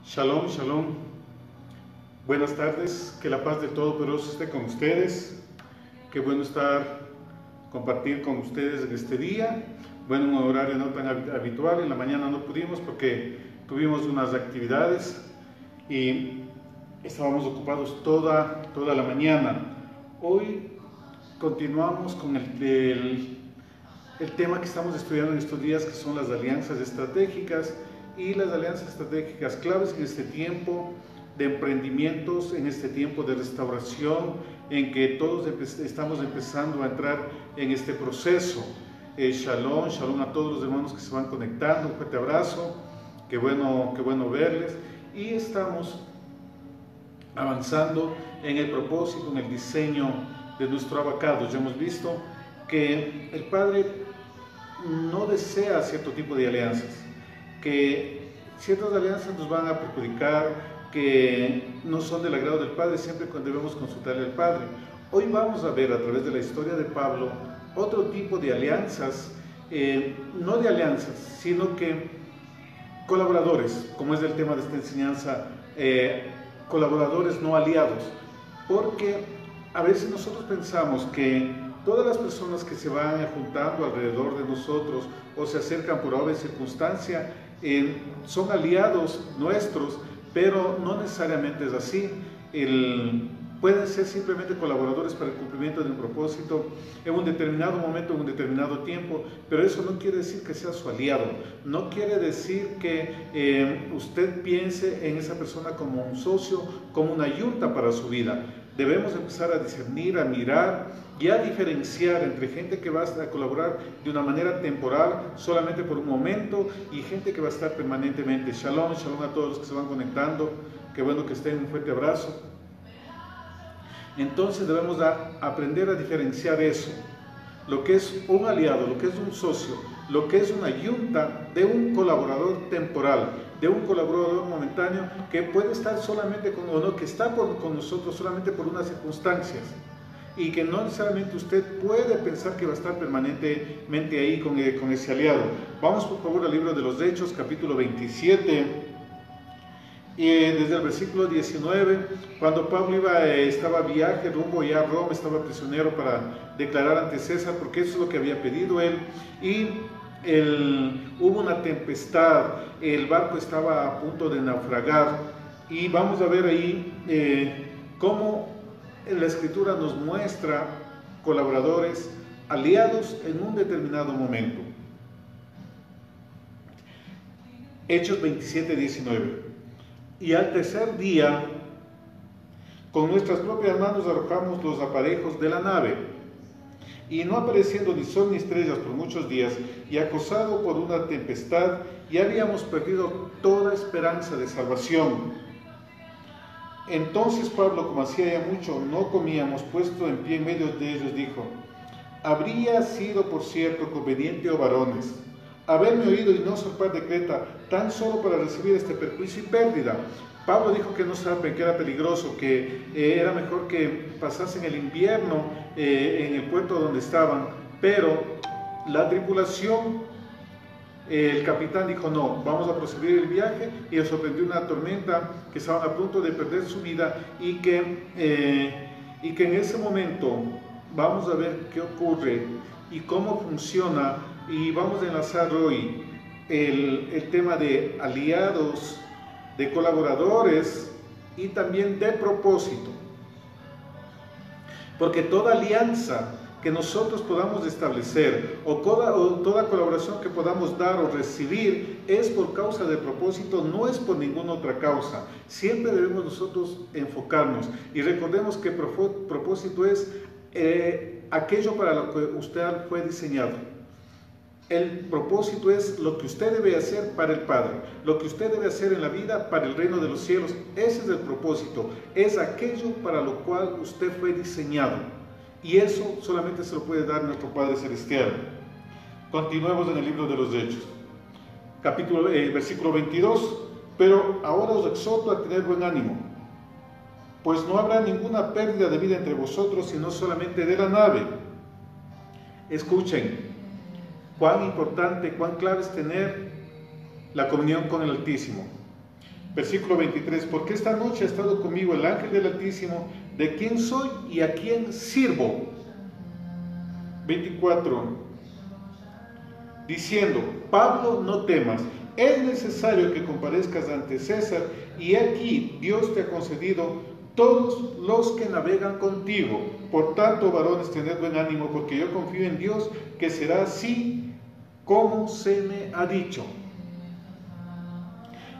Shalom, shalom. Buenas tardes, que la paz del Todopoderoso esté con ustedes. Qué bueno compartir con ustedes en este día. Bueno, un horario no tan habitual, en la mañana no pudimos porque tuvimos unas actividades y estábamos ocupados toda la mañana. Hoy continuamos con el tema que estamos estudiando en estos días, que son las alianzas estratégicas y las alianzas estratégicas claves en este tiempo de emprendimientos, en este tiempo de restauración, en que todos estamos empezando a entrar en este proceso. Shalom, shalom a todos los hermanos que se van conectando, un fuerte abrazo, qué bueno verles, y estamos avanzando en el propósito, en el diseño de nuestro abacado. Ya hemos visto que el Padre no desea cierto tipo de alianzas, que ciertas alianzas nos van a perjudicar, que no son del agrado del Padre, siempre cuando debemos consultarle al Padre. Hoy vamos a ver a través de la historia de Pablo otro tipo de alianzas, no de alianzas, sino que colaboradores, como es el tema de esta enseñanza, colaboradores no aliados, porque a veces nosotros pensamos que todas las personas que se van juntando alrededor de nosotros o se acercan por obra y circunstancia son aliados nuestros, pero no necesariamente es así. Pueden ser simplemente colaboradores para el cumplimiento de un propósito en un determinado momento, en un determinado tiempo, pero eso no quiere decir que sea su aliado, no quiere decir que usted piense en esa persona como un socio, como una ayuda para su vida. Debemos empezar a discernir, a mirar y a diferenciar entre gente que va a colaborar de una manera temporal, solamente por un momento, y gente que va a estar permanentemente. Shalom, shalom a todos los que se van conectando, qué bueno que estén, un fuerte abrazo. Entonces debemos aprender a diferenciar eso, lo que es un aliado, lo que es un socio, lo que es una ayuda de un colaborador temporal, de un colaborador momentáneo que puede estar solamente con, o no, que está con nosotros solamente por unas circunstancias, y que no necesariamente usted puede pensar que va a estar permanentemente ahí con ese aliado. Vamos por favor al libro de los Hechos, capítulo 27, y desde el versículo 19, cuando Pablo estaba a viaje rumbo ya a Roma, estaba prisionero para declarar ante César, porque eso es lo que había pedido él, y hubo una tempestad, el barco estaba a punto de naufragar, y vamos a ver ahí cómo la Escritura nos muestra colaboradores, aliados en un determinado momento. Hechos 27, 19. Y al tercer día, con nuestras propias manos arrojamos los aparejos de la nave, y no apareciendo ni sol ni estrellas por muchos días, y acosado por una tempestad, ya habíamos perdido toda esperanza de salvación. Entonces Pablo, como hacía ya mucho no comíamos, puesto en pie en medio de ellos, dijo: habría sido, por cierto, conveniente, oh varones, haberme oído y no zarpar de Creta, tan solo para recibir este perjuicio y pérdida. Pablo dijo que no zarpen, que era peligroso, que era mejor que pasasen el invierno en el puerto donde estaban, pero la tripulación, el capitán dijo: no, vamos a proseguir el viaje, y les sorprendió una tormenta, que estaban a punto de perder su vida, y que en ese momento vamos a ver qué ocurre y cómo funciona. Y vamos a enlazar hoy el tema de aliados, de colaboradores y también de propósito. Porque toda alianza que nosotros podamos establecer o toda colaboración que podamos dar o recibir es por causa de propósito, no es por ninguna otra causa. Siempre debemos nosotros enfocarnos y recordemos que propósito es aquello para lo que usted fue diseñado. El propósito es lo que usted debe hacer para el Padre, lo que usted debe hacer en la vida para el reino de los cielos. Ese es el propósito, es aquello para lo cual usted fue diseñado, y eso solamente se lo puede dar nuestro Padre Celestial. Continuemos en el libro de los Hechos, versículo 22. Pero ahora os exhorto a tener buen ánimo, pues no habrá ninguna pérdida de vida entre vosotros, sino solamente de la nave. Escuchen, cuán importante, cuán clave es tener la comunión con el Altísimo. Versículo 23, porque esta noche ha estado conmigo el ángel del Altísimo, de quién soy y a quién sirvo. 24, diciendo, Pablo, no temas, es necesario que comparezcas ante César, y aquí Dios te ha concedido todos los que navegan contigo. Por tanto, varones, tened buen ánimo, porque yo confío en Dios, que será así como se me ha dicho.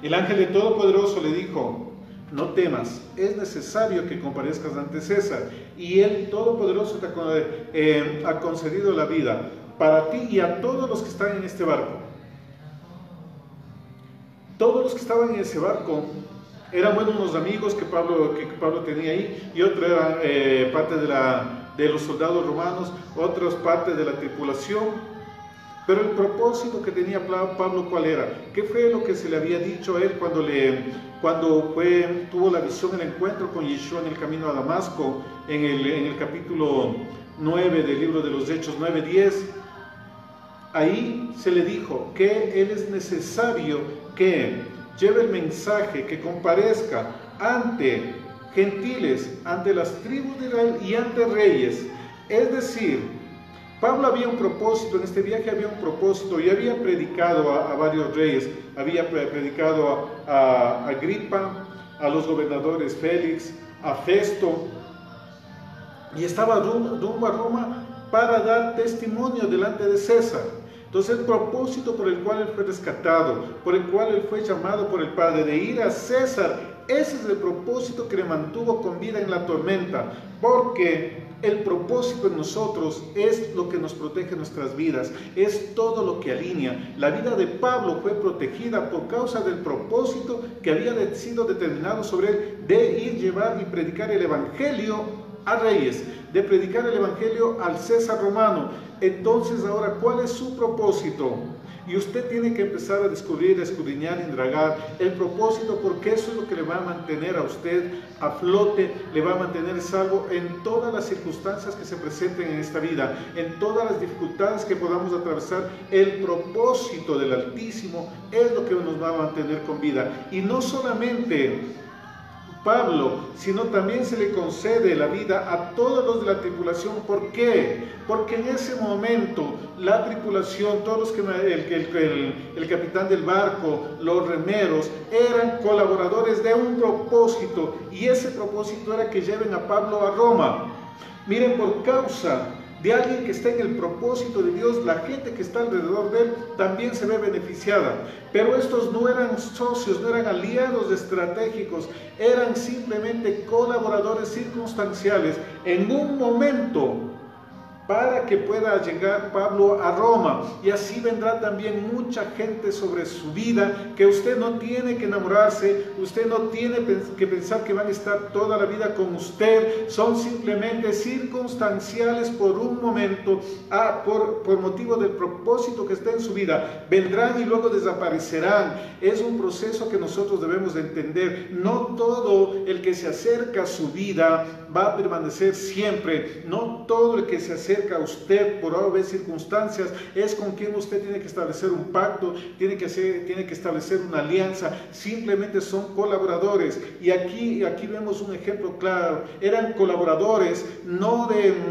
El ángel del Todopoderoso le dijo, no temas, es necesario que comparezcas ante César, y el Todopoderoso te ha concedido la vida, para ti y a todos los que están en este barco. Todos los que estaban en ese barco eran unos amigos que Pablo tenía ahí, y otros eran parte de los soldados romanos, otras parte de la tripulación. Pero el propósito que tenía Pablo, ¿cuál era? ¿Qué fue lo que se le había dicho a él cuando tuvo la visión, el encuentro con Yeshua en el camino a Damasco, en el capítulo 9 del libro de los Hechos 9:10? Ahí se le dijo que él es necesario que lleve el mensaje, que comparezca ante gentiles, ante las tribus de Israel y ante reyes. Es decir, Pablo había un propósito, en este viaje había un propósito, y había predicado a varios reyes, había predicado a Agripa, a los gobernadores Félix, a Festo, y estaba rumbo a Roma para dar testimonio delante de César. Entonces el propósito por el cual él fue rescatado, por el cual él fue llamado por el Padre, de ir a César, ese es el propósito que le mantuvo con vida en la tormenta, porque el propósito en nosotros es lo que nos protege nuestras vidas, es todo lo que alinea. La vida de Pablo fue protegida por causa del propósito que había sido determinado sobre él, de ir, llevar y predicar el Evangelio a reyes, de predicar el Evangelio al César romano. Entonces ahora, ¿cuál es su propósito? Y usted tiene que empezar a descubrir, a escudriñar, a indagar el propósito, porque eso es lo que le va a mantener a usted a flote, le va a mantener salvo en todas las circunstancias que se presenten en esta vida, en todas las dificultades que podamos atravesar. El propósito del Altísimo es lo que nos va a mantener con vida. Y no solamente Pablo, sino también se le concede la vida a todos los de la tripulación. ¿Por qué? Porque en ese momento la tripulación, todos los que el capitán del barco, los remeros, eran colaboradores de un propósito, y ese propósito era que lleven a Pablo a Roma. Miren, por causa de alguien que está en el propósito de Dios, la gente que está alrededor de él también se ve beneficiada. Pero estos no eran socios, no eran aliados estratégicos, eran simplemente colaboradores circunstanciales en un momento para que pueda llegar Pablo a Roma. Y así vendrá también mucha gente sobre su vida, que usted no tiene que enamorarse, usted no tiene que pensar que van a estar toda la vida con usted. Son simplemente circunstanciales por un momento, por motivo del propósito que está en su vida. Vendrán y luego desaparecerán. Es un proceso que nosotros debemos de entender. No todo el que se acerca a su vida va a permanecer siempre. No todo el que se acerca a usted por obvias circunstancias es con quien usted tiene que establecer un pacto, tiene que establecer una alianza. Simplemente son colaboradores. Y aquí vemos un ejemplo claro. Eran colaboradores, no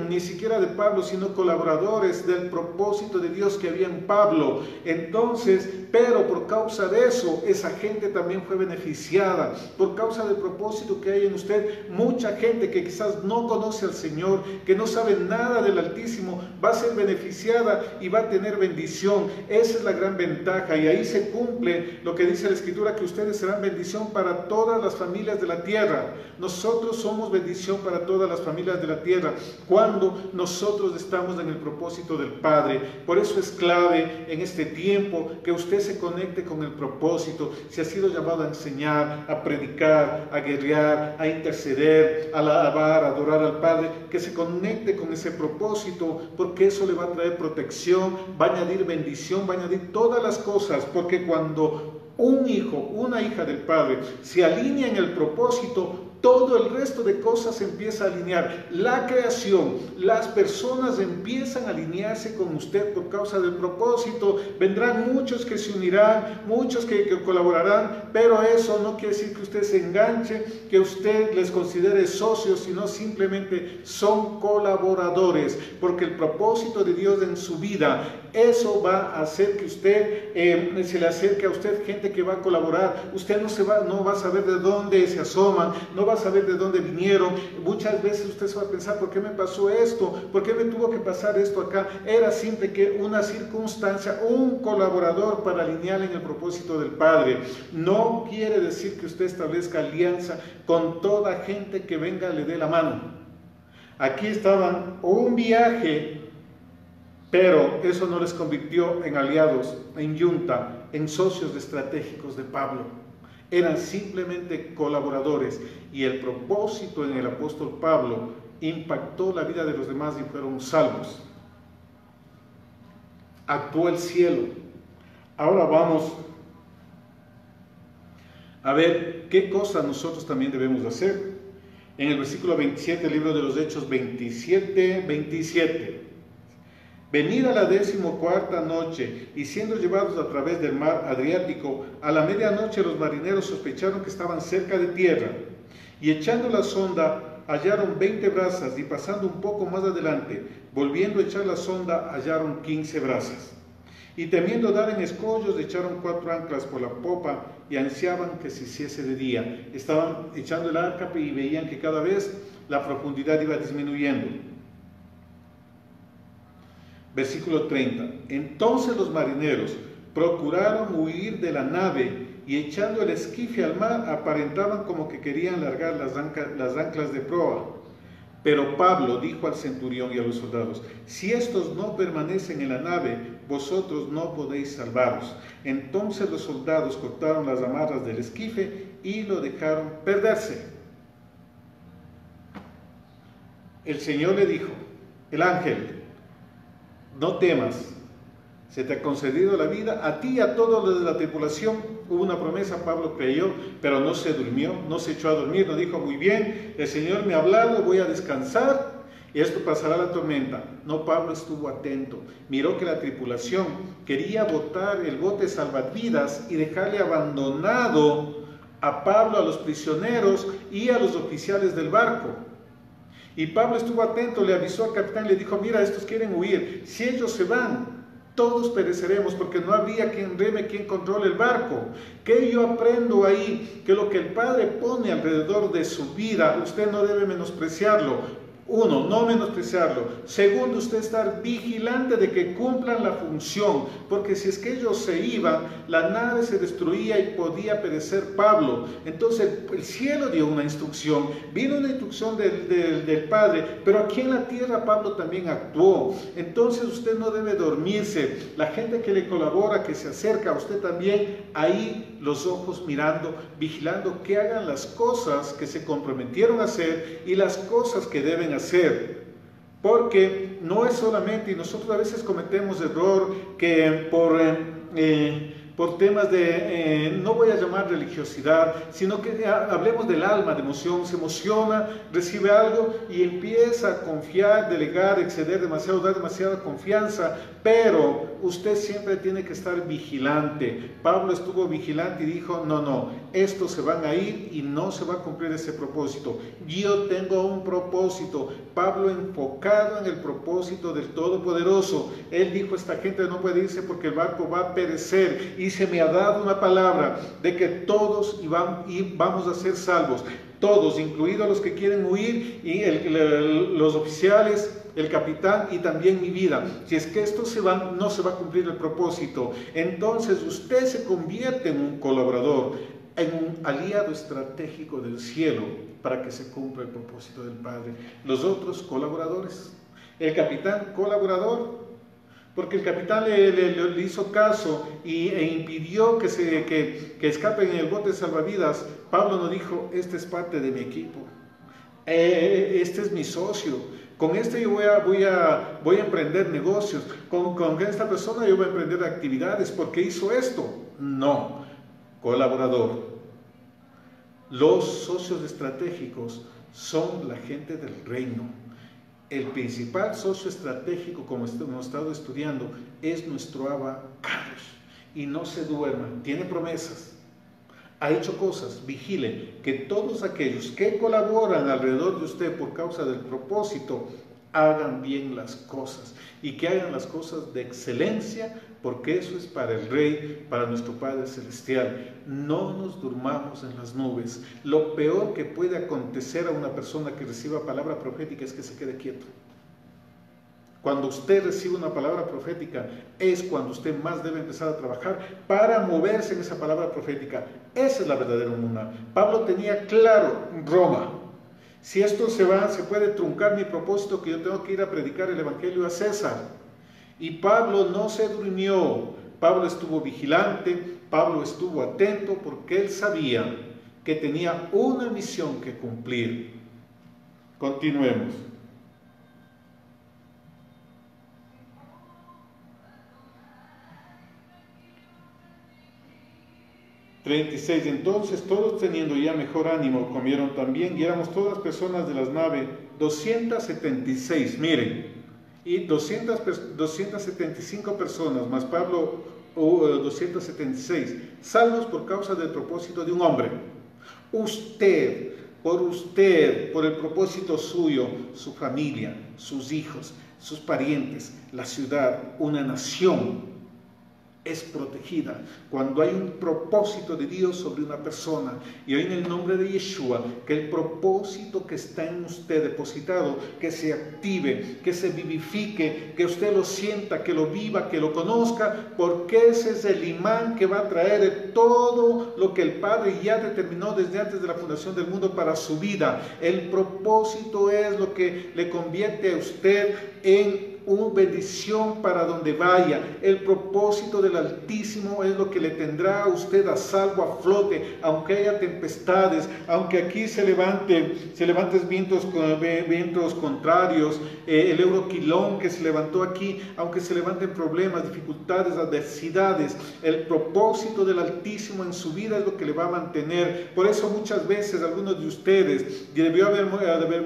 ni siquiera de Pablo, sino colaboradores del propósito de Dios que había en Pablo. Entonces, pero por causa de eso, esa gente también fue beneficiada. Por causa del propósito que hay en usted, mucha gente que quizás no conoce al Señor, que no sabe nada del Altísimo, va a ser beneficiada y va a tener bendición. Esa es la gran ventaja, y ahí se cumple lo que dice la Escritura, que ustedes serán bendición para todas las familias de la tierra. Nosotros somos bendición para todas las familias de la tierra cuando nosotros estamos en el propósito del Padre. Por eso es clave en este tiempo que usted se conecte con el propósito. Si ha sido llamado a enseñar, a predicar, a guerrear, a interceder, a alabar, a adorar al Padre, que se conecte con ese propósito, porque eso le va a traer protección, va a añadir bendición, va a añadir todas las cosas. Porque cuando un hijo, una hija del Padre se alinea en el propósito, todo el resto de cosas se empieza a alinear. La creación, las personas empiezan a alinearse con usted por causa del propósito. Vendrán muchos que se unirán, muchos que colaborarán, pero eso no quiere decir que usted se enganche, que usted les considere socios, sino simplemente son colaboradores, porque el propósito de Dios en su vida, eso va a hacer que usted se le acerque a usted gente que va a colaborar. Usted no va a saber de dónde se asoman, no va a saber de dónde vinieron. Muchas veces usted se va a pensar, ¿por qué me pasó esto? ¿Por qué me tuvo que pasar esto acá? Era simple que una circunstancia, un colaborador para alinear en el propósito del Padre. No quiere decir que usted establezca alianza con toda gente que venga le dé la mano. Aquí estaban un viaje, pero eso no les convirtió en aliados, en yunta, en socios estratégicos de Pablo. Eran simplemente colaboradores, y el propósito en el apóstol Pablo impactó la vida de los demás y fueron salvos. Actuó el cielo. Ahora vamos a ver qué cosas nosotros también debemos hacer. En el versículo 27, el libro de los Hechos 27. Venida la 14ª noche, y siendo llevados a través del mar Adriático, a la medianoche los marineros sospecharon que estaban cerca de tierra, y echando la sonda hallaron 20 brazas, y pasando un poco más adelante, volviendo a echar la sonda, hallaron 15 brazas. Y temiendo dar en escollos, echaron 4 anclas por la popa, y ansiaban que se hiciese de día. Estaban echando el arca y veían que cada vez la profundidad iba disminuyendo. Versículo 30. Entonces los marineros procuraron huir de la nave, y echando el esquife al mar, aparentaban como que querían largar las anclas de proa. Pero Pablo dijo al centurión y a los soldados: si estos no permanecen en la nave, vosotros no podéis salvaros. Entonces los soldados cortaron las amarras del esquife y lo dejaron perderse. El Señor le dijo, el ángel: no temas, se te ha concedido la vida, a ti y a todos los de la tripulación. Hubo una promesa, Pablo creyó, pero no se durmió, no se echó a dormir, no dijo, muy bien, el Señor me ha hablado, voy a descansar y esto pasará la tormenta. No, Pablo estuvo atento, miró que la tripulación quería botar el bote salvavidas y dejarle abandonado a Pablo, a los prisioneros y a los oficiales del barco. Y Pablo estuvo atento, le avisó al capitán, le dijo, mira, estos quieren huir, si ellos se van, todos pereceremos, porque no habría quien reme, quien controle el barco. ¿Qué yo aprendo ahí? Que lo que el Padre pone alrededor de su vida, usted no debe menospreciarlo. Uno, no menospreciarlo. Segundo, usted estar vigilante de que cumplan la función, porque si es que ellos se iban, la nave se destruía y podía perecer Pablo. Entonces el cielo dio una instrucción, vino una instrucción del Padre, pero aquí en la tierra Pablo también actuó. Entonces usted no debe dormirse. La gente que le colabora, que se acerca a usted también, ahí los ojos mirando, vigilando que hagan las cosas que se comprometieron a hacer y las cosas que deben hacer, porque no es solamente, y nosotros a veces cometemos error que por temas de, no voy a llamar religiosidad, sino que hablemos del alma, de emoción, se emociona, recibe algo y empieza a confiar, delegar, exceder demasiado, dar demasiada confianza, pero usted siempre tiene que estar vigilante. Pablo estuvo vigilante y dijo, no, estos se van a ir y no se va a cumplir ese propósito. Yo tengo un propósito. Pablo enfocado en el propósito del Todopoderoso. Él dijo, esta gente no puede irse porque el barco va a perecer y se me ha dado una palabra de que todos vamos a ser salvos. Todos, incluidos los que quieren huir y los oficiales, el capitán y también mi vida. Si es que estos se van, no se va a cumplir el propósito. Entonces usted se convierte en un colaborador, en un aliado estratégico del cielo para que se cumpla el propósito del Padre. Los otros colaboradores, el capitán colaborador, porque el capitán le hizo caso e impidió que escapen en el bote salvavidas. Pablo no dijo, este es parte de mi equipo, este es mi socio, con este yo voy a emprender negocios, con esta persona yo voy a emprender actividades, porque hizo esto. No, colaborador. Los socios estratégicos son la gente del reino. El principal socio estratégico, como hemos estado estudiando, es nuestro Abba Kadosh. Y no se duerma, tiene promesas, ha hecho cosas. Vigile que todos aquellos que colaboran alrededor de usted por causa del propósito, hagan bien las cosas y que hagan las cosas de excelencia, porque eso es para el Rey, para nuestro Padre Celestial. No nos durmamos en las nubes. Lo peor que puede acontecer a una persona que reciba palabra profética es que se quede quieto. Cuando usted recibe una palabra profética es cuando usted más debe empezar a trabajar para moverse en esa palabra profética. Esa es la verdadera emuná. Pablo tenía claro, Roma, si esto se va, se puede truncar mi propósito, que yo tengo que ir a predicar el evangelio a César. Y Pablo no se durmió, Pablo estuvo vigilante, Pablo estuvo atento, porque él sabía que tenía una misión que cumplir. Continuemos. ...36... Entonces todos, teniendo ya mejor ánimo, comieron también, y éramos todas personas de las naves 276, miren, y 275 personas, más Pablo 276, salvos por causa del propósito de un hombre. Usted, por el propósito suyo, su familia, sus hijos, sus parientes, la ciudad, una nación es protegida cuando hay un propósito de Dios sobre una persona. Y hoy, en el nombre de Yeshua, que el propósito que está en usted depositado, que se active, que se vivifique, que usted lo sienta, que lo viva, que lo conozca, porque ese es el imán que va a traer todo lo que el Padre ya determinó desde antes de la fundación del mundo para su vida. El propósito es lo que le convierte a usted en una bendición para donde vaya. El propósito del Altísimo es lo que le tendrá a usted a salvo, a flote, aunque haya tempestades, aunque aquí se levanten vientos contrarios, el euroquilón que se levantó aquí, aunque se levanten problemas, dificultades, adversidades, el propósito del Altísimo en su vida es lo que le va a mantener. Por eso muchas veces algunos de ustedes debió haber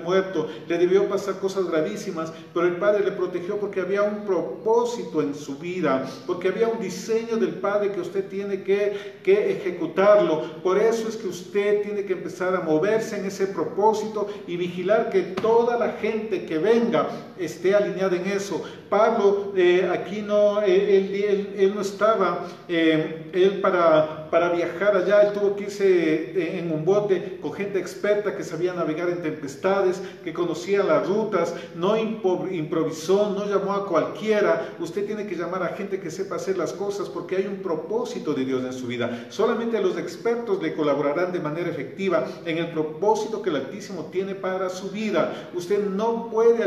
muerto, le debió pasar cosas gravísimas, pero el Padre le protegió porque había un propósito en su vida, porque había un diseño del Padre que usted tiene que ejecutarlo. Por eso es que usted tiene que empezar a moverse en ese propósito y vigilar que toda la gente que venga esté alineada en eso. Pablo aquí no, él no estaba, para viajar allá, él tuvo que irse en un bote con gente experta que sabía navegar en tempestades, que conocía las rutas, no improvisó, no llamó a cualquiera. Usted tiene que llamar a gente que sepa hacer las cosas, porque hay un propósito de Dios en su vida. Solamente los expertos le colaborarán de manera efectiva en el propósito que el Altísimo tiene para su vida. Usted no puede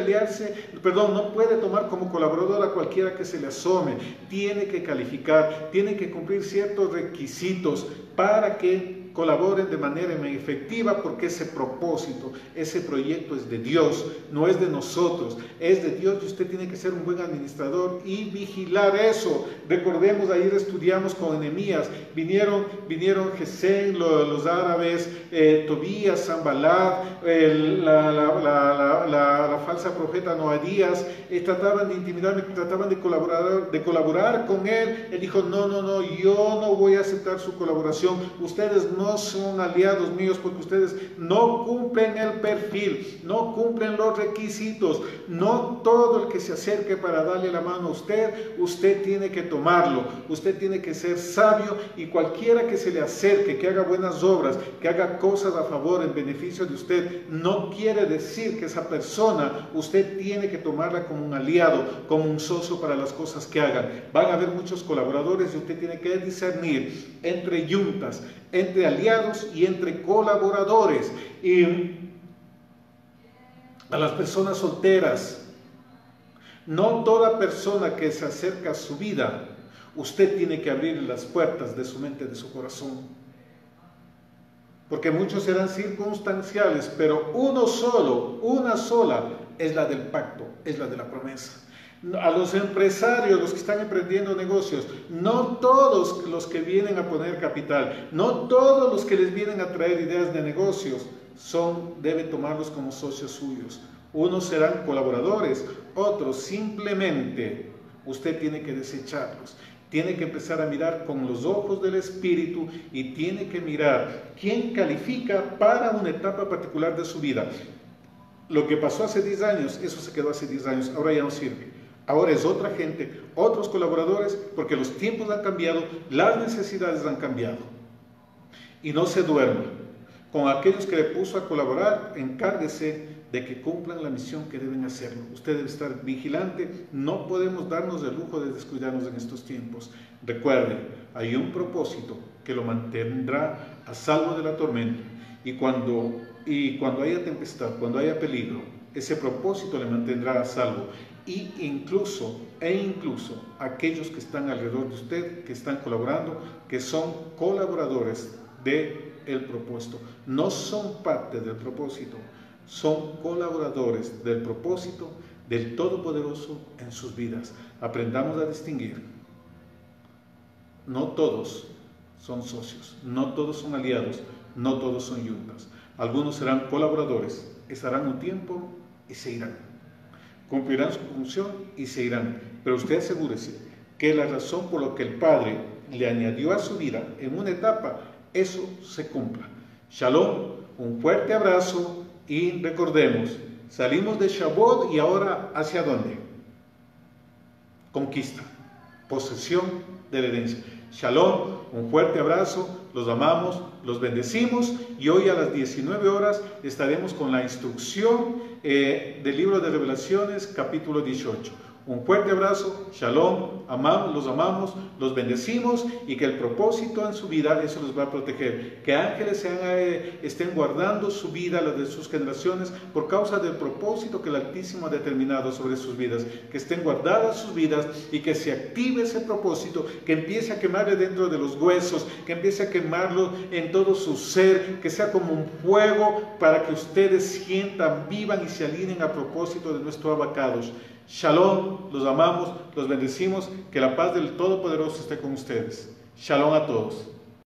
no puede tomar como colaborador a cualquiera que se le asome. Tiene que calificar, tiene que cumplir ciertos requisitos para que colaboren de manera efectiva, porque ese propósito, ese proyecto es de Dios, no es de nosotros, es de Dios, y usted tiene que ser un buen administrador y vigilar eso. Recordemos, ayer estudiamos con Nehemías, vinieron Gesén, los árabes, Tobías, Sanballat, la falsa profeta Noadías, trataban de intimidarme, trataban de colaborar con él. Él dijo, no, yo no voy a aceptar su colaboración, ustedes no son aliados míos, porque ustedes no cumplen el perfil, no cumplen los requisitos. No todo el que se acerque para darle la mano a usted tiene que tomarlo, usted tiene que ser sabio, y cualquiera que se le acerque, que haga buenas obras, que haga cosas a favor, en beneficio de usted, no quiere decir que esa persona usted tiene que tomarla como un aliado, como un socio para las cosas que hagan. Van a haber muchos colaboradores y usted tiene que discernir entre yuntas, entre aliados y entre colaboradores. Y a las personas solteras, no toda persona que se acerca a su vida, usted tiene que abrir las puertas de su mente, de su corazón, porque muchos serán circunstanciales, pero una sola es la del pacto, es la de la promesa. A los empresarios, los que están emprendiendo negocios, no todos los que vienen a poner capital, no todos los que les vienen a traer ideas de negocios, deben tomarlos como socios suyos. Unos serán colaboradores, otros simplemente usted tiene que desecharlos. Tiene que empezar a mirar con los ojos del Espíritu y tiene que mirar quién califica para una etapa particular de su vida. Lo que pasó hace 10 años, eso se quedó hace 10 años, ahora ya no sirve. Ahora es otra gente, otros colaboradores, porque los tiempos han cambiado, las necesidades han cambiado. Y no se duerma. Con aquellos que le puso a colaborar, encárguese de que cumplan la misión que deben hacerlo. Usted debe estar vigilante, no podemos darnos el lujo de descuidarnos en estos tiempos. Recuerde, hay un propósito que lo mantendrá a salvo de la tormenta. Y cuando haya tempestad, cuando haya peligro, ese propósito le mantendrá a salvo. E incluso aquellos que están alrededor de usted, que están colaborando, que son colaboradores del propósito. No son parte del propósito, son colaboradores del propósito del Todopoderoso en sus vidas. Aprendamos a distinguir. No todos son socios, no todos son aliados, no todos son yuntas. Algunos serán colaboradores, estarán un tiempo y se irán. Cumplirán su función y se irán. Pero usted asegúrese que la razón por la que el Padre le añadió a su vida en una etapa, eso se cumpla. Shalom, un fuerte abrazo y recordemos, salimos de Shavuot y ahora ¿hacia dónde? Conquista, posesión de la herencia. Shalom, un fuerte abrazo, los amamos, los bendecimos y hoy a las 19 horas estaremos con la instrucción del libro de Revelaciones, capítulo 18. Un fuerte abrazo, shalom, los amamos, los bendecimos y que el propósito en su vida, eso los va a proteger. Que ángeles estén guardando su vida, la de sus generaciones, por causa del propósito que el Altísimo ha determinado sobre sus vidas. Que estén guardadas sus vidas y que se active ese propósito, que empiece a quemarle dentro de los huesos, que empiece a quemarlo en todo su ser, que sea como un fuego para que ustedes sientan, vivan y se alineen a propósito de nuestro Abacados. Shalom, los amamos, los bendecimos, que la paz del Todopoderoso esté con ustedes. Shalom a todos.